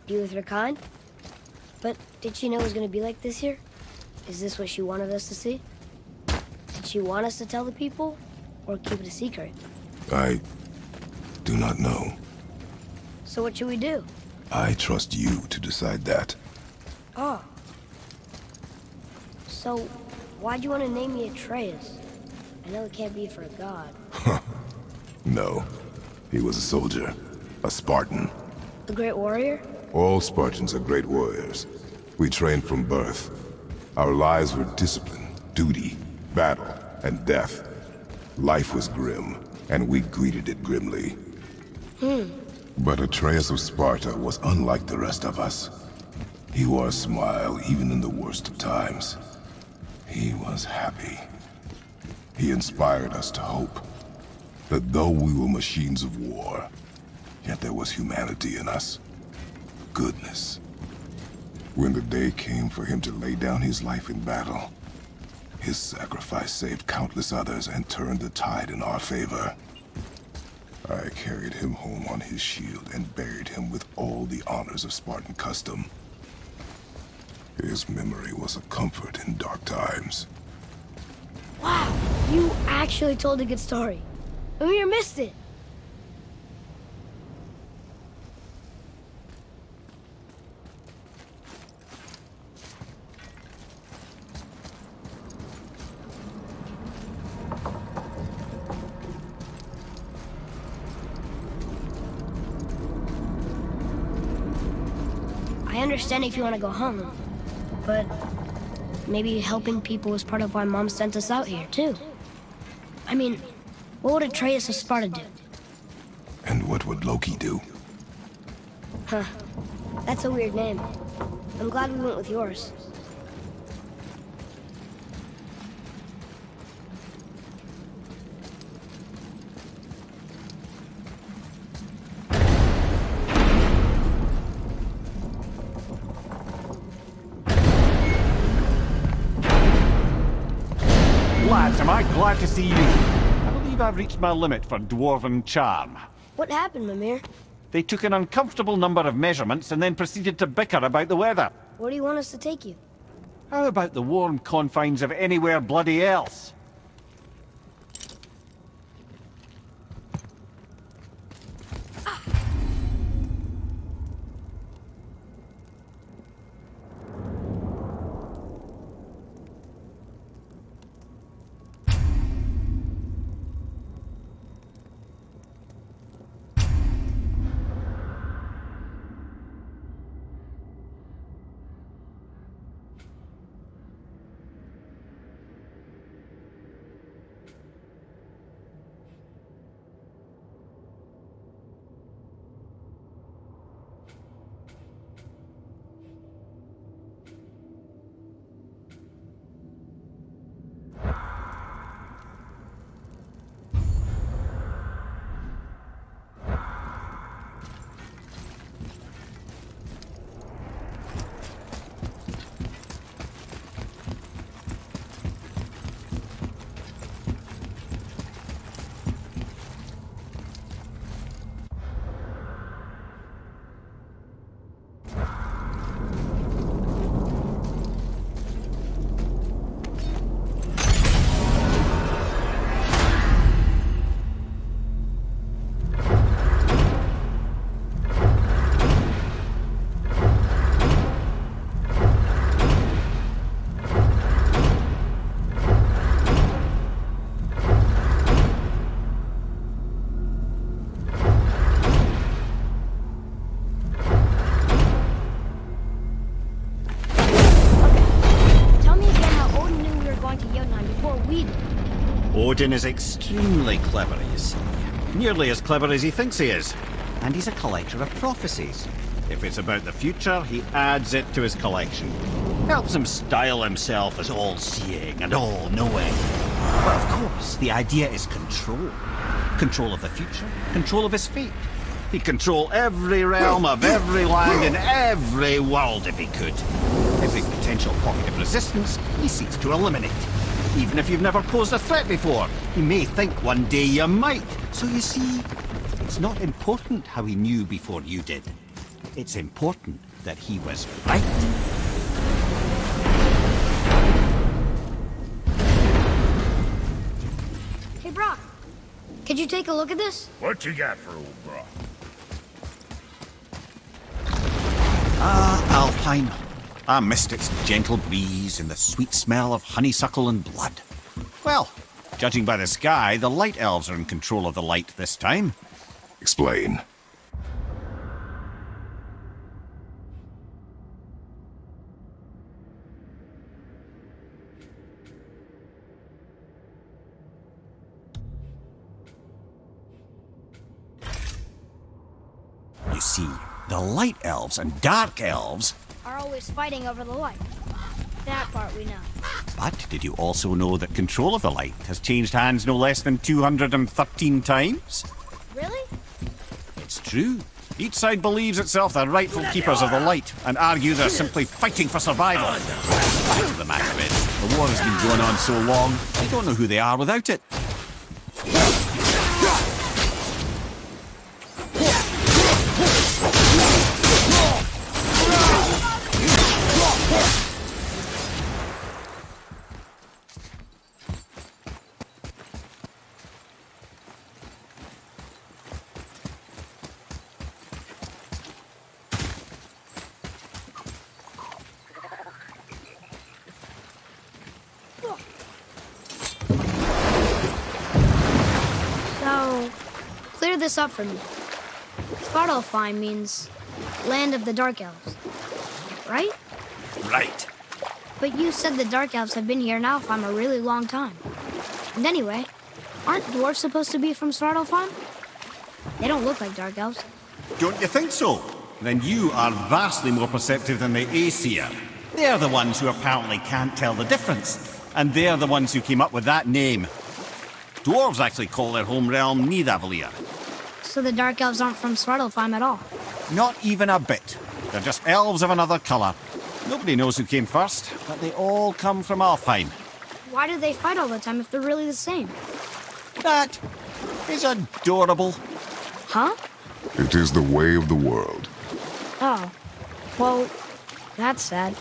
Be with her kind? But did she know it was gonna be like this here? Is this what she wanted us to see? Did she want us to tell the people? Or keep it a secret? I do not know. So what should we do? I trust you to decide that. Oh. So, why'd you want to name me Atreus? I know it can't be for a god. No. He was a soldier. A Spartan. A great warrior? All Spartans are great warriors. We trained from birth. Our lives were discipline, duty, battle, and death. Life was grim, and we greeted it grimly. But Atreus of Sparta was unlike the rest of us. He wore a smile even in the worst of times. He was happy. He inspired us to hope that though we were machines of war, yet there was humanity in us. Goodness. When the day came for him to lay down his life in battle, his sacrifice saved countless others and turned the tide in our favor. I carried him home on his shield and buried him with all the honors of Spartan custom. His memory was a comfort in dark times. Wow, you actually told a good story. Amir missed it. I understand if you want to go home, but maybe helping people was part of why Mom sent us out here, too. I mean, what would Atreus of Sparta do? And what would Loki do? Huh. That's a weird name. I'm glad we went with yours. Lads, am I glad to see you. I believe I've reached my limit for dwarven charm. What happened, Mimir? They took an uncomfortable number of measurements and then proceeded to bicker about the weather. Where do you want us to take you? How about the warm confines of anywhere bloody else? Odin is extremely clever, you see. Nearly as clever as he thinks he is. And he's a collector of prophecies. If it's about the future, he adds it to his collection. Helps him style himself as all-seeing and all-knowing. But of course, the idea is control. Control of the future, control of his fate. He'd control every realm of every land in every world if he could. Every potential pocket of resistance, he seeks to eliminate. Even if you've never posed a threat before, he may think one day you might. So you see, it's not important how he knew before you did. It's important that he was right. Hey, Brock. Could you take a look at this? What you got for old bro? Ah, Alpine. I missed its gentle breeze and the sweet smell of honeysuckle and blood. Well, judging by the sky, the light elves are in control of the light this time. Explain. You see, the light elves and dark elves. Are always fighting over the light. That part we know. But did you also know that control of the light has changed hands no less than 213 times? Really? It's true. Each side believes itself the rightful keepers of the light and argue they're simply fighting for survival. The fact of the matter is, the war has been going on so long, they don't know who they are without it. So, clear this up for me. Svartalfheim means land of the Dark Elves, right? Right. But you said the Dark Elves have been here in Alfheim a really long time. And anyway, aren't dwarves supposed to be from Svartalfheim? They don't look like Dark Elves. Don't you think so? Then you are vastly more perceptive than the Aesir. They're the ones who apparently can't tell the difference. And they're the ones who came up with that name. Dwarves actually call their home realm Nidavellir. So the Dark Elves aren't from Svartalfheim at all? Not even a bit. They're just elves of another colour. Nobody knows who came first, but they all come from Alfheim. Why do they fight all the time if they're really the same? That is adorable. Huh? It is the way of the world. Oh. Well, that's sad.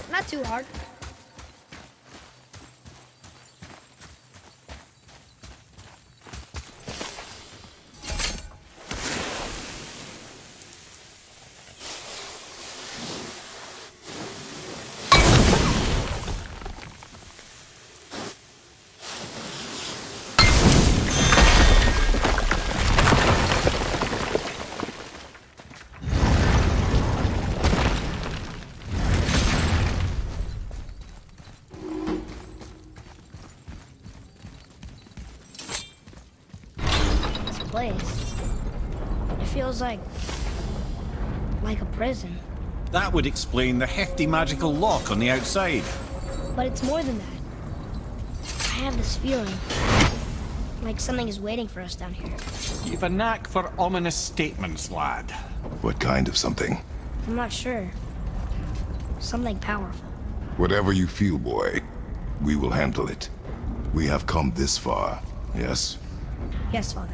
Not too hard. Place. It feels like a prison. That would explain the hefty magical lock on the outside. But it's more than that. I have this feeling like something is waiting for us down here. You've a knack for ominous statements, lad. What kind of something? I'm not sure. Something powerful. Whatever you feel, boy, we will handle it. We have come this far, yes? Yes, Father.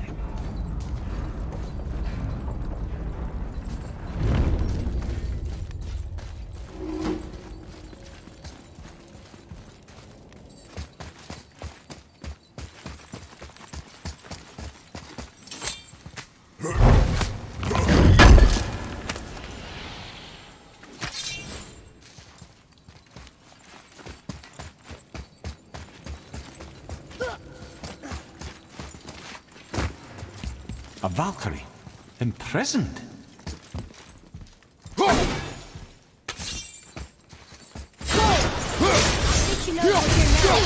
A Valkyrie? Imprisoned? Did you know that you're now?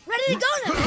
Ready to go now!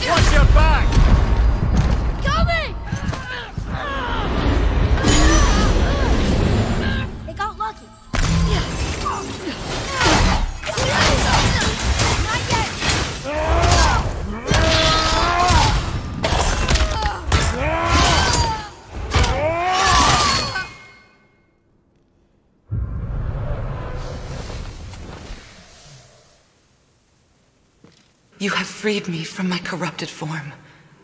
Watch your back! Coming! They got lucky. Not yet. You have freed me from my corrupted form.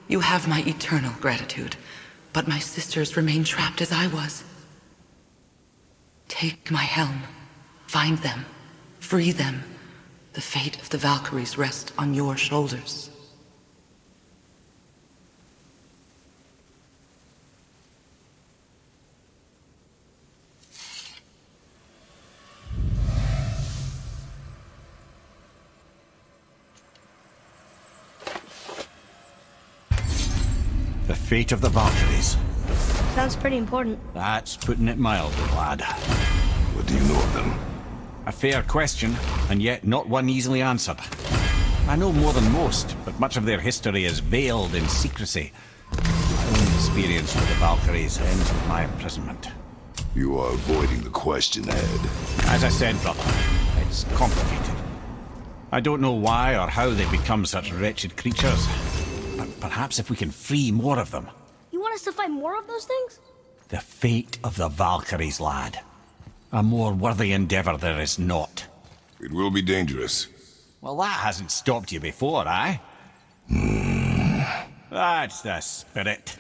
You have my eternal gratitude. But my sisters remain trapped as I was. Take my helm. Find them. Free them. The fate of the Valkyries rests on your shoulders. The fate of the Valkyries. Sounds pretty important. That's putting it mildly, lad. What do you know of them? A fair question, and yet not one easily answered. I know more than most, but much of their history is veiled in secrecy. My own experience with the Valkyries ends with my imprisonment. You are avoiding the question, Ed. As I said, brother, it's complicated. I don't know why or how they become such wretched creatures, but perhaps if we can free more of them. You want us to fight more of those things? The fate of the Valkyries, lad. A more worthy endeavor there is not. It will be dangerous. Well, that hasn't stopped you before, eh? That's the spirit.